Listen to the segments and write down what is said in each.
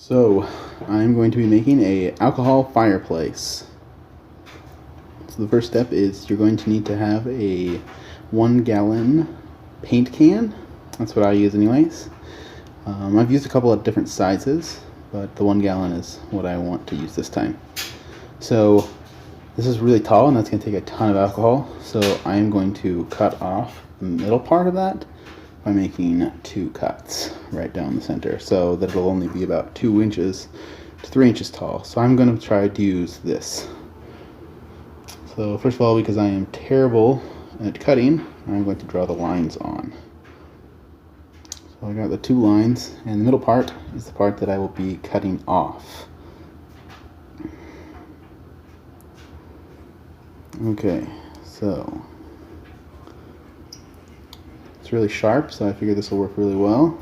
So I'm going to be making a alcohol fireplace. So the first step is you're going to need to have a 1 gallon paint can. That's what I use anyways. I've used a couple of different sizes, but the 1 gallon is what I want to use this time. So this is really tall and that's going to take a ton of alcohol. So I'm going to cut off the middle part of that by making 2 cuts right down the center so that it'll only be about 2 inches to 3 inches tall. So I'm going to try to use this. So first of all, because I am terrible at cutting, I'm going to draw the lines on. So I got the 2 lines, and the middle part is the part that I will be cutting off. Okay, so it's really sharp, so I figure this will work really well.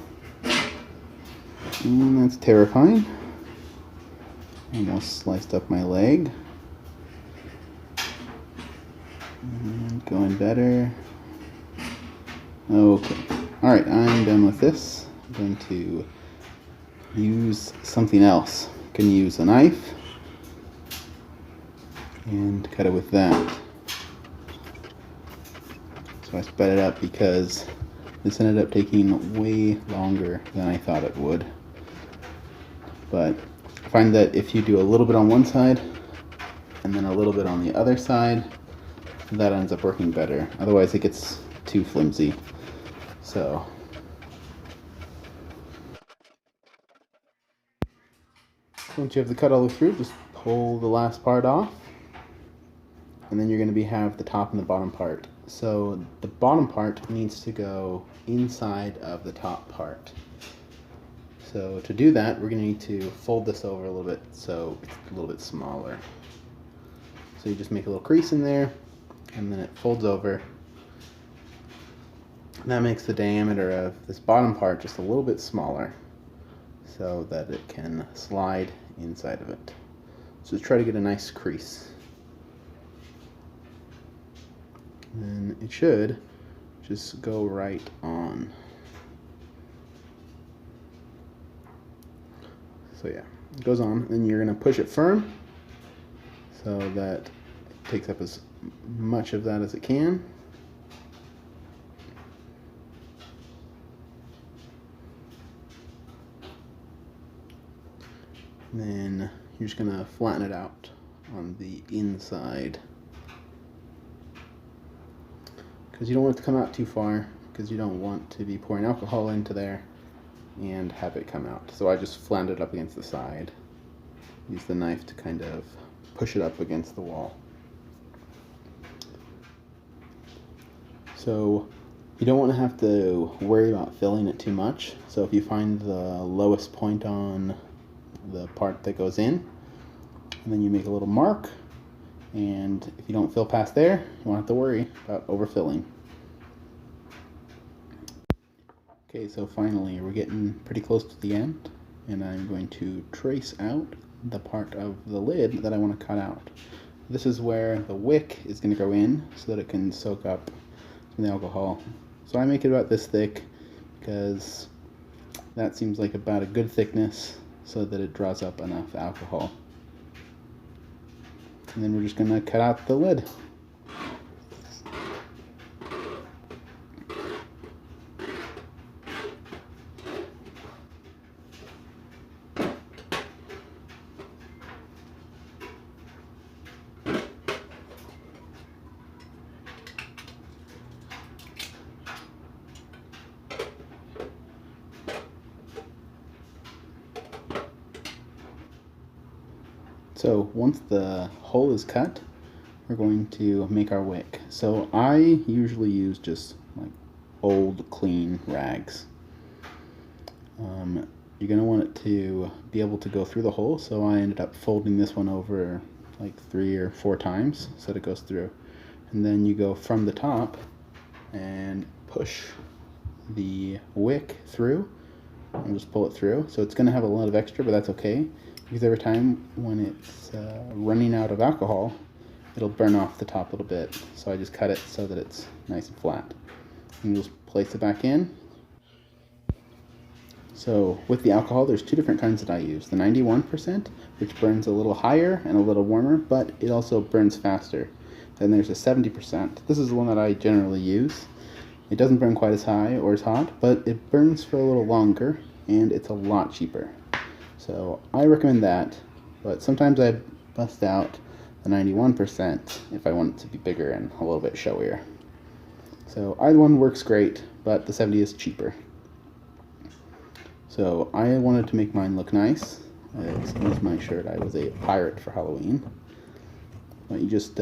And that's terrifying. Almost sliced up my leg. And going better. Okay. Alright, I'm done with this. I'm going to use something else. I can use a knife and cut it with that. So I sped it up because this ended up taking way longer than I thought it would. But I find that if you do a little bit on one side and then a little bit on the other side, that ends up working better. Otherwise it gets too flimsy. So once you have the cut all the way through, just pull the last part off. And then you're going to have the top and the bottom part. So the bottom part needs to go inside of the top part. So to do that, we're going to need to fold this over a little bit so it's a little bit smaller. So you just make a little crease in there, and then it folds over. And that makes the diameter of this bottom part just a little bit smaller so that it can slide inside of it. So try to get a nice crease. And it should just go right on. So yeah, it goes on. Then you're going to push it firm so that it takes up as much of that as it can. And then you're just going to flatten it out on the inside. Because you don't want it to come out too far, because you don't want to be pouring alcohol into there and have it come out. So I just flattened it up against the side. Use the knife to kind of push it up against the wall. So you don't want to have to worry about filling it too much. So if you find the lowest point on the part that goes in, and then you make a little mark, and if you don't fill past there, you won't have to worry about overfilling. Okay, so finally we're getting pretty close to the end, and I'm going to trace out the part of the lid that I want to cut out. This is where the wick is going to go in so that it can soak up some of the alcohol. So I make it about this thick because that seems like about a good thickness so that it draws up enough alcohol. And then we're just going to cut out the lid. So once the hole is cut, we're going to make our wick. So I usually use just like old clean rags. You're going to want it to be able to go through the hole, so I ended up folding this one over like 3 or 4 times so that it goes through. And then you go from the top and push the wick through and just pull it through. So it's going to have a lot of extra, but that's okay, because every time when it's running out of alcohol, it'll burn off the top a little bit. So I just cut it so that it's nice and flat. And just place it back in. So with the alcohol, there's two different kinds that I use. The 91%, which burns a little higher and a little warmer, but it also burns faster. Then there's a 70%. This is the one that I generally use. It doesn't burn quite as high or as hot, but it burns for a little longer, and it's a lot cheaper. So I recommend that, but sometimes I bust out the 91% if I want it to be bigger and a little bit showier. So either one works great, but the 70 is cheaper. So I wanted to make mine look nice. Excuse my shirt, I was a pirate for Halloween. But you just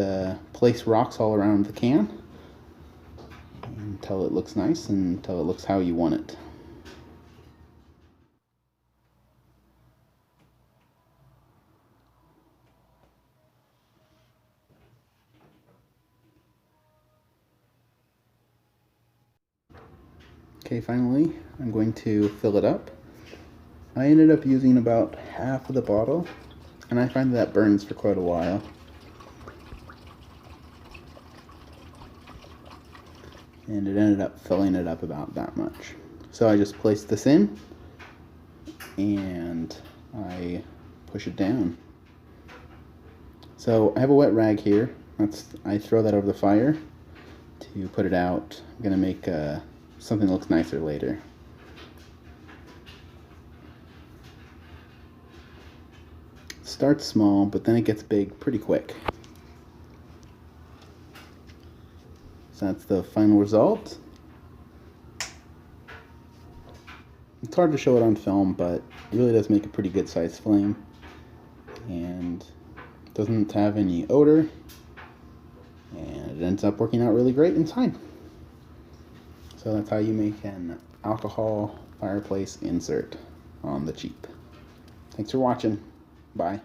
place rocks all around the can until it looks nice and until it looks how you want it. Okay, finally, I'm going to fill it up. I ended up using about half of the bottle, and I find that burns for quite a while. And it ended up filling it up about that much. So I just placed this in, and I push it down. So I have a wet rag here. I throw that over the fire to put it out. I'm gonna make something that looks nicer later. Starts small, but then it gets big pretty quick. So that's the final result. It's hard to show it on film, but it really does make a pretty good sized flame. And it doesn't have any odor. And it ends up working out really great inside. So that's how you make an alcohol fireplace insert on the cheap. Thanks for watching. Bye.